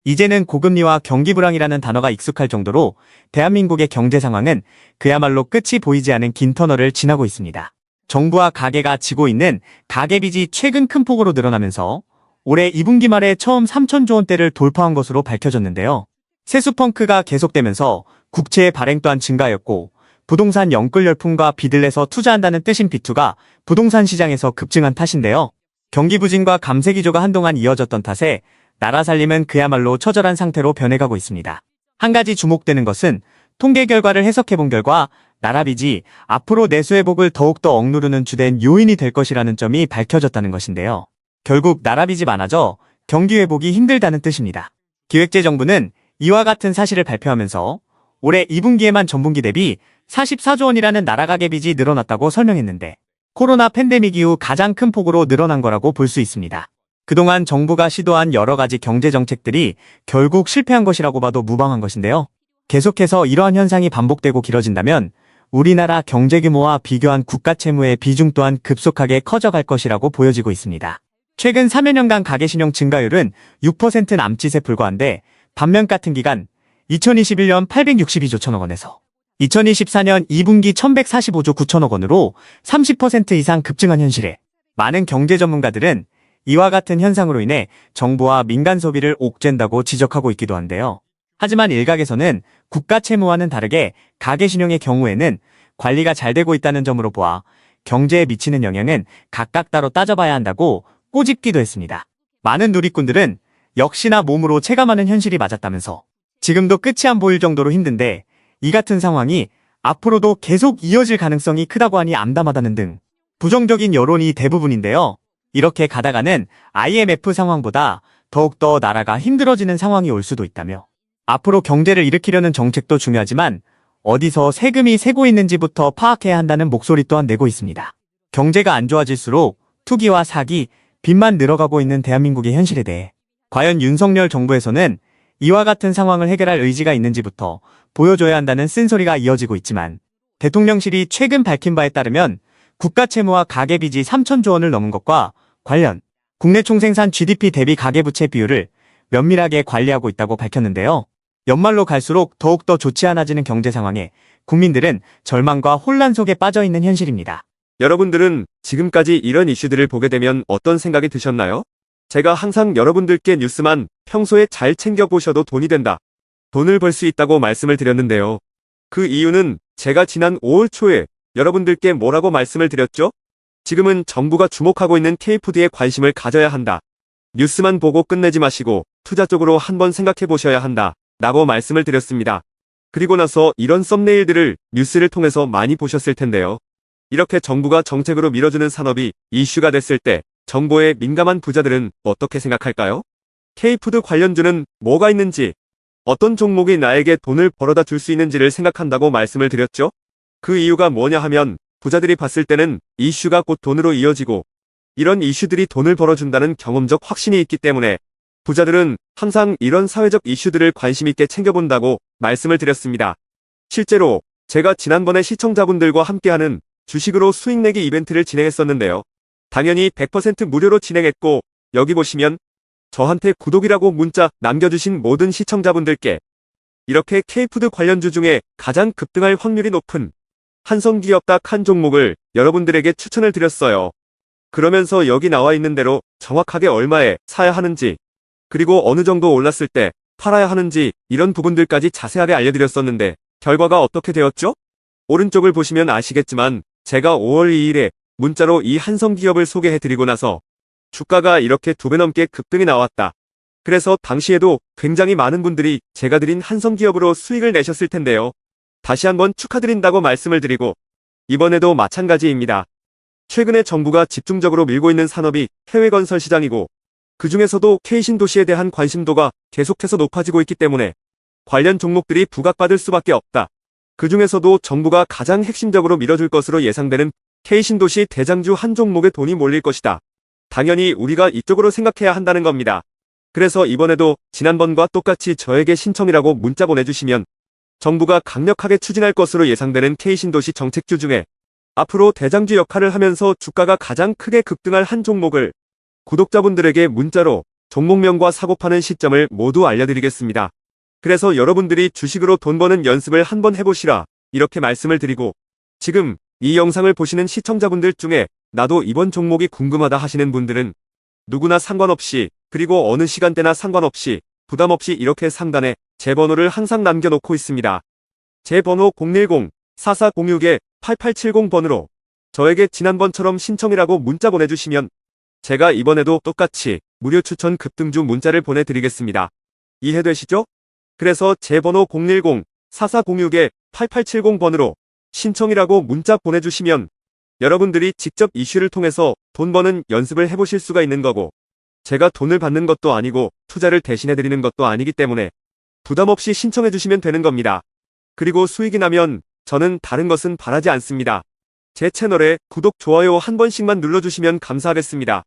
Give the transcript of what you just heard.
이제는 고금리와 경기 불황이라는 단어가 익숙할 정도로 대한민국의 경제 상황은 그야말로 끝이 보이지 않은 긴 터널을 지나고 있습니다. 정부와 가계가 지고 있는 가계빚이 최근 큰 폭으로 늘어나면서 올해 2분기 말에 처음 3천조 원대를 돌파한 것으로 밝혀졌는데요. 세수 펑크가 계속되면서 국채의 발행 또한 증가하였고 부동산 영끌 열풍과 빚을 내서 투자한다는 뜻인 비투가 부동산 시장에서 급증한 탓인데요. 경기 부진과 감세 기조가 한동안 이어졌던 탓에 나라 살림은 그야말로 처절한 상태로 변해가고 있습니다. 한 가지 주목되는 것은 통계 결과를 해석해본 결과 나라 빚이 앞으로 내수 회복을 더욱더 억누르는 주된 요인이 될 것이라는 점이 밝혀졌다는 것인데요. 결국 나라 빚이 많아져 경기 회복이 힘들다는 뜻입니다. 기획재정부는 이와 같은 사실을 발표하면서 올해 2분기에만 전분기 대비 44조 원이라는 나라 가계빚이 늘어났다고 설명했는데 코로나 팬데믹 이후 가장 큰 폭으로 늘어난 거라고 볼 수 있습니다. 그동안 정부가 시도한 여러 가지 경제 정책들이 결국 실패한 것이라고 봐도 무방한 것인데요. 계속해서 이러한 현상이 반복되고 길어진다면 우리나라 경제 규모와 비교한 국가 채무의 비중 또한 급속하게 커져갈 것이라고 보여지고 있습니다. 최근 3여 년간 가계신용 증가율은 6% 남짓에 불과한데 반면 같은 기간 2021년 862조 1천억 원에서 2024년 2분기 1145조 9천억 원으로 30% 이상 급증한 현실에 많은 경제 전문가들은 이와 같은 현상으로 인해 정부와 민간 소비를 옥죄다고 지적하고 있기도 한데요. 하지만 일각에서는 국가 채무와는 다르게 가계신용의 경우에는 관리가 잘 되고 있다는 점으로 보아 경제에 미치는 영향은 각각 따로 따져봐야 한다고 꼬집기도 했습니다. 많은 누리꾼들은 역시나 몸으로 체감하는 현실이 맞았다면서 지금도 끝이 안 보일 정도로 힘든데 이 같은 상황이 앞으로도 계속 이어질 가능성이 크다고 하니 암담하다는 등 부정적인 여론이 대부분인데요. 이렇게 가다가는 IMF 상황보다 더욱더 나라가 힘들어지는 상황이 올 수도 있다며 앞으로 경제를 일으키려는 정책도 중요하지만 어디서 세금이 새고 있는지부터 파악해야 한다는 목소리 또한 내고 있습니다. 경제가 안 좋아질수록 투기와 사기, 빚만 늘어가고 있는 대한민국의 현실에 대해 과연 윤석열 정부에서는 이와 같은 상황을 해결할 의지가 있는지부터 보여줘야 한다는 쓴소리가 이어지고 있지만 대통령실이 최근 밝힌 바에 따르면 국가 채무와 가계빚이 3천조 원을 넘은 것과 관련 국내 총생산 GDP 대비 가계부채 비율을 면밀하게 관리하고 있다고 밝혔는데요. 연말로 갈수록 더욱더 좋지 않아지는 경제 상황에 국민들은 절망과 혼란 속에 빠져 있는 현실입니다. 여러분들은 지금까지 이런 이슈들을 보게 되면 어떤 생각이 드셨나요? 제가 항상 여러분들께 뉴스만 평소에 잘 챙겨보셔도 돈이 된다, 돈을 벌 수 있다고 말씀을 드렸는데요. 그 이유는 제가 지난 5월 초에 여러분들께 뭐라고 말씀을 드렸죠? 지금은 정부가 주목하고 있는 K푸드에 관심을 가져야 한다. 뉴스만 보고 끝내지 마시고 투자 쪽으로 한번 생각해 보셔야 한다 라고 말씀을 드렸습니다. 그리고 나서 이런 썸네일들을 뉴스를 통해서 많이 보셨을 텐데요. 이렇게 정부가 정책으로 밀어주는 산업이 이슈가 됐을 때 정보에 민감한 부자들은 어떻게 생각할까요? K푸드 관련주는 뭐가 있는지, 어떤 종목이 나에게 돈을 벌어다 줄 수 있는지를 생각한다고 말씀을 드렸죠? 그 이유가 뭐냐 하면 부자들이 봤을 때는 이슈가 곧 돈으로 이어지고 이런 이슈들이 돈을 벌어준다는 경험적 확신이 있기 때문에 부자들은 항상 이런 사회적 이슈들을 관심 있게 챙겨본다고 말씀을 드렸습니다. 실제로 제가 지난번에 시청자분들과 함께하는 주식으로 수익 내기 이벤트를 진행했었는데요. 당연히 100% 무료로 진행했고 여기 보시면 저한테 구독이라고 문자 남겨주신 모든 시청자분들께 이렇게 K푸드 관련주 중에 가장 급등할 확률이 높은 한성기업 딱 한 종목을 여러분들에게 추천을 드렸어요. 그러면서 여기 나와 있는 대로 정확하게 얼마에 사야 하는지, 그리고 어느 정도 올랐을 때 팔아야 하는지 이런 부분들까지 자세하게 알려드렸었는데 결과가 어떻게 되었죠? 오른쪽을 보시면 아시겠지만 제가 5월 2일에 문자로 이 한성기업을 소개해드리고 나서 주가가 이렇게 2배 넘게 급등이 나왔다. 그래서 당시에도 굉장히 많은 분들이 제가 드린 한성기업으로 수익을 내셨을 텐데요. 다시 한번 축하드린다고 말씀을 드리고 이번에도 마찬가지입니다. 최근에 정부가 집중적으로 밀고 있는 산업이 해외 건설 시장이고 그 중에서도 K신도시에 대한 관심도가 계속해서 높아지고 있기 때문에 관련 종목들이 부각받을 수밖에 없다. 그 중에서도 정부가 가장 핵심적으로 밀어줄 것으로 예상되는 K신도시 대장주 한 종목에 돈이 몰릴 것이다. 당연히 우리가 이쪽으로 생각해야 한다는 겁니다. 그래서 이번에도 지난번과 똑같이 저에게 신청이라고 문자 보내주시면 정부가 강력하게 추진할 것으로 예상되는 K신도시 정책주 중에 앞으로 대장주 역할을 하면서 주가가 가장 크게 급등할 한 종목을 구독자분들에게 문자로 종목명과 사고 파는 시점을 모두 알려드리겠습니다. 그래서 여러분들이 주식으로 돈 버는 연습을 한번 해보시라 이렇게 말씀을 드리고, 지금 이 영상을 보시는 시청자분들 중에 나도 이번 종목이 궁금하다 하시는 분들은 누구나 상관없이, 그리고 어느 시간대나 상관없이 부담 없이 이렇게 상단에 제 번호를 항상 남겨놓고 있습니다. 제 번호 010-4406-8870번으로 저에게 지난번처럼 신청이라고 문자 보내주시면 제가 이번에도 똑같이 무료 추천 급등주 문자를 보내드리겠습니다. 이해되시죠? 그래서 제 번호 010-4406-8870번으로 신청이라고 문자 보내주시면 여러분들이 직접 이슈를 통해서 돈 버는 연습을 해보실 수가 있는 거고, 제가 돈을 받는 것도 아니고 투자를 대신해드리는 것도 아니기 때문에 부담 없이 신청해주시면 되는 겁니다. 그리고 수익이 나면 저는 다른 것은 바라지 않습니다. 제 채널에 구독, 좋아요 한 번씩만 눌러주시면 감사하겠습니다.